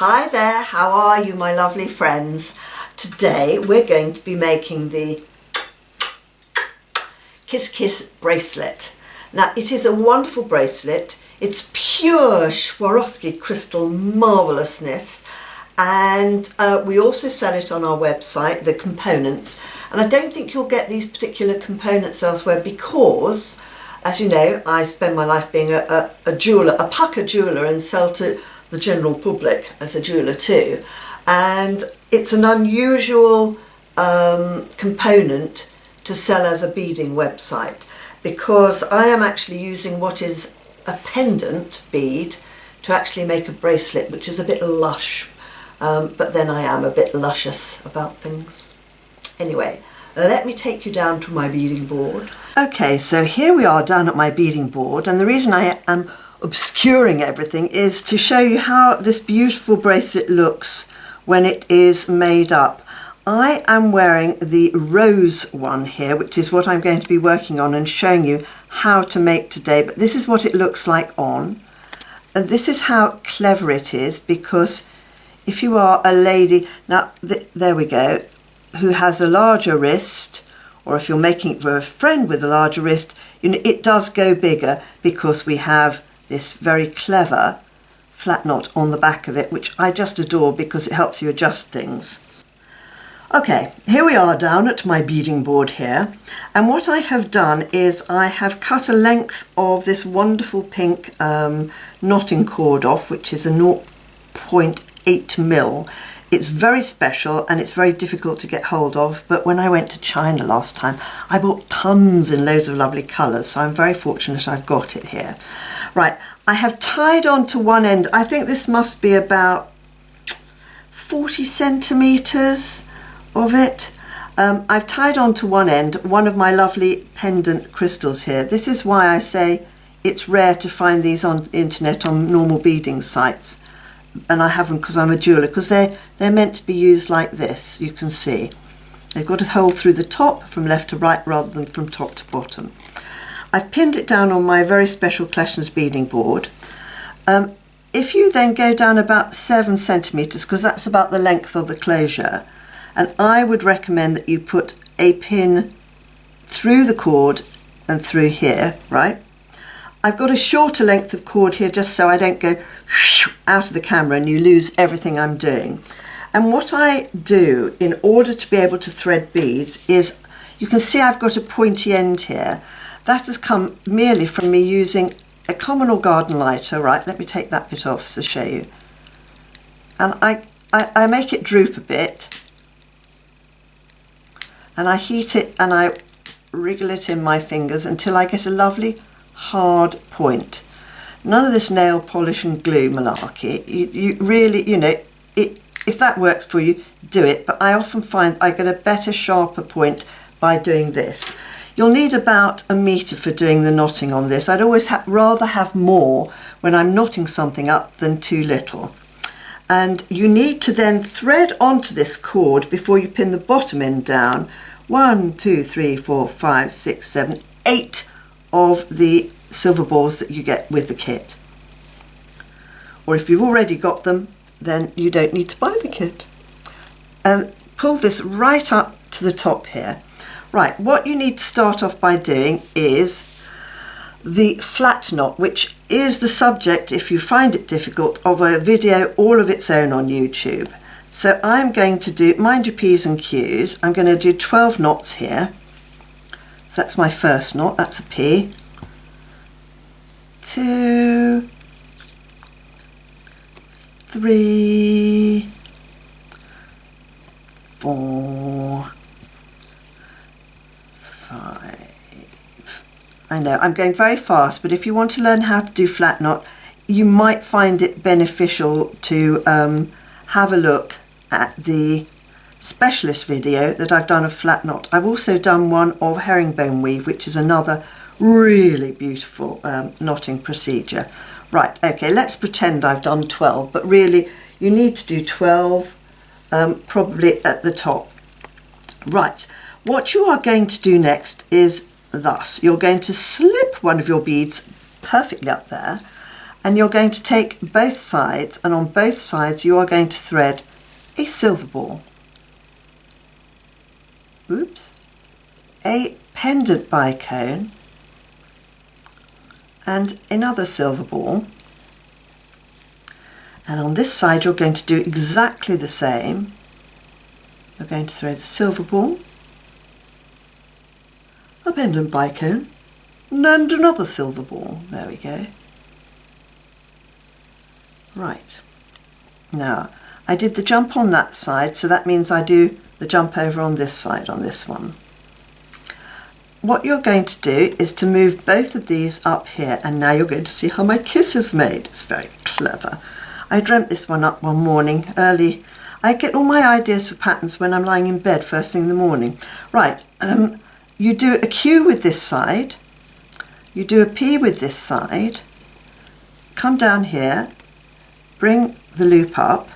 Hi there, how are you my lovely friends? Today we're going to be making the Kiss Kiss bracelet. Now it is a wonderful bracelet. It's pure Swarovski crystal marvellousness, and we also sell it on our website, the components, and I don't think you'll get these particular components elsewhere because, as you know, I spend my life being a jeweller, a pucker jeweller, and sell to the general public as a jeweller too. And it's an unusual component to sell as a beading website, because I am actually using what is a pendant bead to actually make a bracelet, which is a bit lush, but then I am a bit luscious about things. Anyway, let me take you down to my beading board. Okay, so here we are down at my beading board, and the reason I am obscuring everything is to show you how this beautiful bracelet looks when it is made up. I am wearing the rose one here, which is what I'm going to be working on and showing you how to make today, but this is what it looks like on, and this is how clever it is, because if you are a lady, now there we go, who has a larger wrist, or if you're making it for a friend with a larger wrist, you know, it does go bigger because we have this very clever flat knot on the back of it, which I just adore because it helps you adjust things. Okay, here we are down at my beading board here, and what I have done is I have cut a length of this wonderful pink knotting cord off, which is a 0.8 mil. It's very special and it's very difficult to get hold of, but when I went to China last time I bought tons in loads of lovely colours, so I'm very fortunate I've got it here. Right, I have tied on to one end, I think this must be about 40 centimetres of it. I've tied on to one end one of my lovely pendant crystals here. This is why I say it's rare to find these on the internet on normal beading sites. And I have them because I'm a jeweller, because they're meant to be used like this. You can see they've got a hole through the top from left to right rather than from top to bottom. I've pinned it down on my very special Kleshna's beading board. If you then go down about 7 centimetres, because that's about the length of the closure, and I would recommend that you put a pin through the cord and through here, right? I've got a shorter length of cord here just so I don't go out of the camera and you lose everything I'm doing. And what I do in order to be able to thread beads is, you can see I've got a pointy end here. That has come merely from me using a common or garden lighter. Right, let me take that bit off to show you. And I make it droop a bit, and I heat it and I wriggle it in my fingers until I get a lovely hard point. None of this nail polish and glue malarkey. You really, you know, if that works for you, do it, but I often find I get a better, sharper point by doing this. You'll need about 1 metre for doing the knotting on this. I'd always rather have more when I'm knotting something up than too little. And you need to then thread onto this cord before you pin the bottom end down 1, 2, 3, 4, 5, 6, 7, 8 of the silver balls that you get with the kit. Or if you've already got them, then you don't need to buy the kit. And pull this right up to the top here. Right, what you need to start off by doing is the flat knot, which is the subject, if you find it difficult, of a video all of its own on YouTube. So I'm going to do, mind your P's and Q's, I'm going to do 12 knots here. So that's my first knot, that's a P. 2, 3, 4, 5. I know I'm going very fast, but if you want to learn how to do flat knot, you might find it beneficial to have a look at the specialist video that I've done of flat knot. I've also done one of herringbone weave, which is another really beautiful knotting procedure. Right, okay, let's pretend I've done 12, but really you need to do 12, probably at the top. Right, what you are going to do next is thus. You're going to slip one of your beads perfectly up there, and you're going to take both sides, and on both sides you are going to thread a silver ball, oops, a pendant bicone, and another silver ball. And on this side you're going to do exactly the same. You're going to thread a silver ball, a pendant bicone, and another silver ball. There we go. Right. Now, I did the jump on that side, so that means I do the jump over on this side, on this one. What you're going to do is to move both of these up here, and now you're going to see how my kiss is made. It's very clever. I dreamt this one up one morning early. I get all my ideas for patterns when I'm lying in bed first thing in the morning. Right, you do a Q with this side, you do a P with this side, come down here, bring the loop up,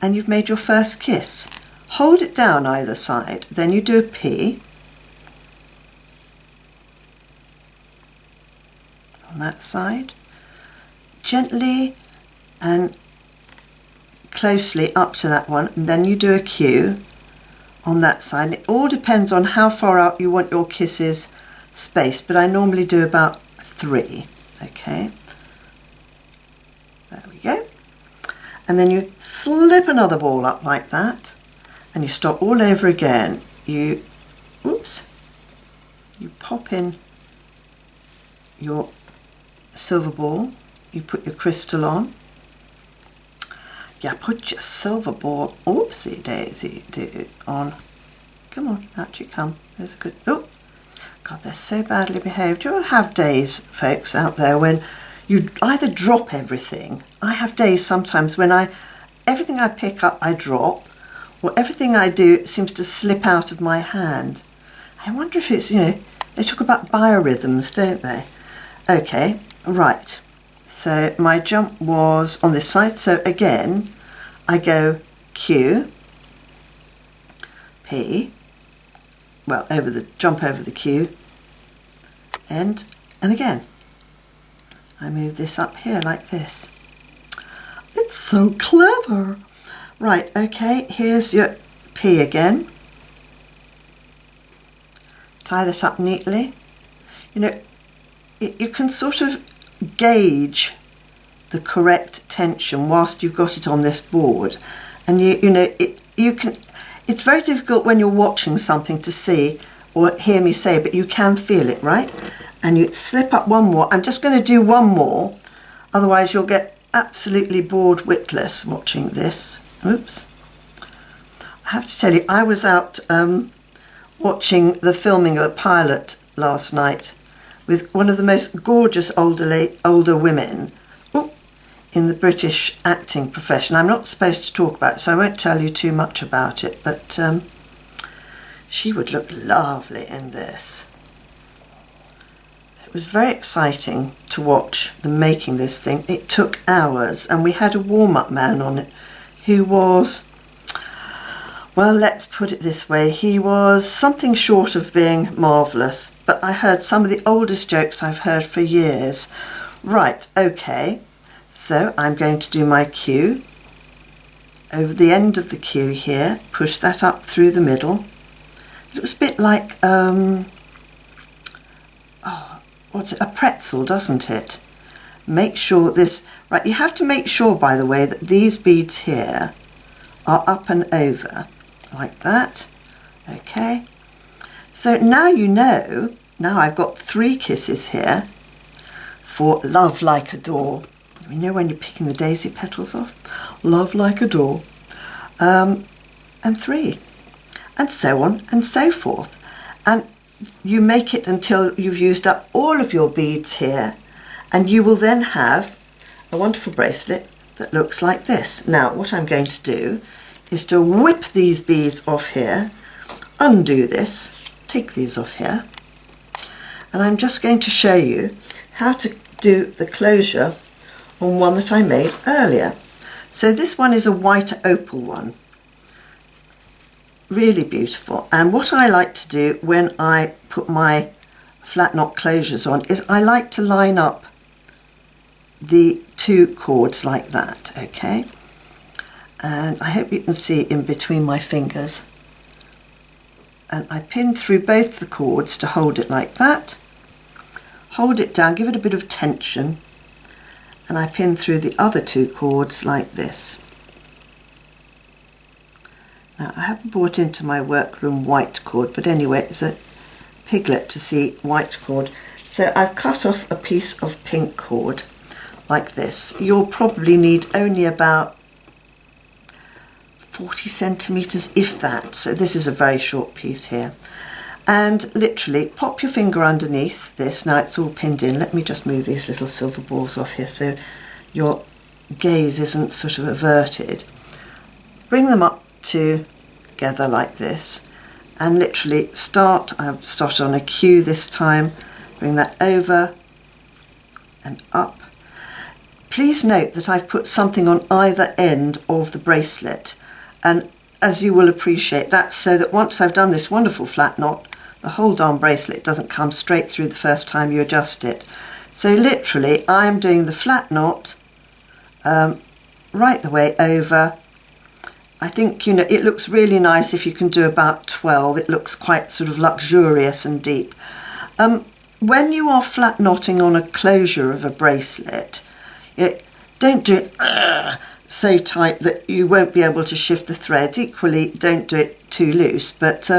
and you've made your first kiss. Hold it down either side, then you do a P on that side, gently and closely up to that one, and then you do a Q on that side. It all depends on how far out you want your kisses spaced, but I normally do about 3. Okay, there we go. And then you slip another ball up like that, and you start all over again. You pop in your silver ball, you put your crystal on, you put your silver ball, oopsie daisy, do on. Come on, out you come. There's a good, oh, God, they're so badly behaved. Do you ever have days, folks, out there when you either drop everything? I have days sometimes when everything I pick up I drop, or everything I do seems to slip out of my hand. I wonder if it's, they talk about biorhythms, don't they? Okay, right. So my jump was on this side. So again, I go Q, P, well, jump over the Q, and again, I move this up here like this. It's so clever. Right, okay, here's your P again. Tie that up neatly. You can sort of gauge the correct tension whilst you've got it on this board, and it's very difficult when you're watching something to see or hear me say, but you can feel it, right? And you slip up one more. I'm just going to do one more, otherwise you'll get absolutely bored witless watching this. Oops. I have to tell you, I was out watching the filming of a pilot last night with one of the most gorgeous older women in the British acting profession. I'm not supposed to talk about it, so I won't tell you too much about it, but she would look lovely in this. It was very exciting to watch them making this thing. It took hours, and we had a warm-up man on it who was, well, let's put it this way, he was something short of being marvellous, but I heard some of the oldest jokes I've heard for years. Right, okay, so I'm going to do my Q over the end of the Q here, push that up through the middle. It was a bit like, a pretzel, doesn't it? Make sure this, right, you have to make sure, by the way, that these beads here are up and over, like that. Okay, so now now I've got 3 kisses here for Love Like a Door. You know when you're picking the daisy petals off? Love Like a Door. And 3. And so on and so forth. And you make it until you've used up all of your beads here, and you will then have a wonderful bracelet that looks like this. Now, what I'm going to do is to whip these beads off here, undo this, take these off here, and I'm just going to show you how to do the closure on one that I made earlier. So this one is a white opal one, really beautiful. And what I like to do when I put my flat knot closures on is I like to line up the 2 cords like that, okay? And I hope you can see in between my fingers. And I pin through both the cords to hold it like that. Hold it down, give it a bit of tension, and I pin through the other 2 cords like this. Now I haven't brought into my workroom white cord, but anyway, it's a piglet to see white cord. So I've cut off a piece of pink cord like this. You'll probably need only about 40 centimetres, if that. So this is a very short piece here. And literally pop your finger underneath this. Now it's all pinned in. Let me just move these little silver balls off here so your gaze isn't sort of averted. Bring them up together like this and literally I've started on a Q this time. Bring that over and up. Please note that I've put something on either end of the bracelet, and as you will appreciate, that's so that once I've done this wonderful flat knot, the whole darn bracelet doesn't come straight through the first time you adjust it. So literally I'm doing the flat knot right the way over. I think, you know, it looks really nice if you can do about 12. It looks quite sort of luxurious and deep. When you are flat knotting on a closure of a bracelet, don't do it so tight that you won't be able to shift the thread. Equally, don't do it too loose, but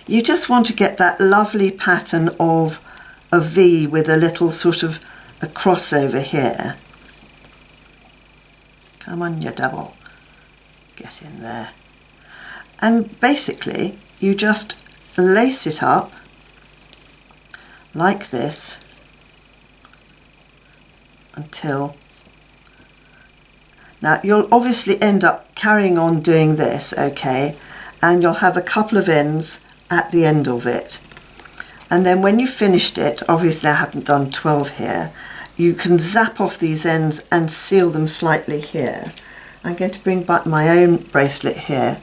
you just want to get that lovely pattern of a V with a little sort of a crossover here. Come on, you double. Get in there. And basically, you just lace it up like this until... Now, you'll obviously end up carrying on doing this, okay, and you'll have a couple of ends at the end of it. And then when you've finished it, obviously I haven't done 12 here, you can zap off these ends and seal them slightly here. I'm going to bring back my own bracelet here,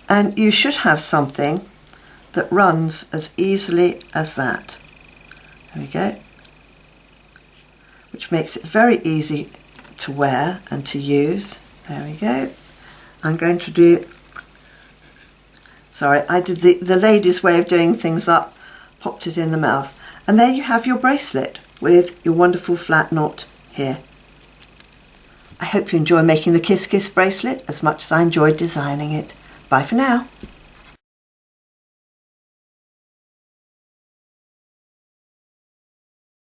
and you should have something that runs as easily as that. There we go. Which makes it very easy to wear and to use. There we go. I'm going to do, sorry, I did the lady's way of doing things up, popped it in the mouth, and there you have your bracelet with your wonderful flat knot here. I hope you enjoy making the Kiss Kiss bracelet as much as I enjoyed designing it. Bye for now.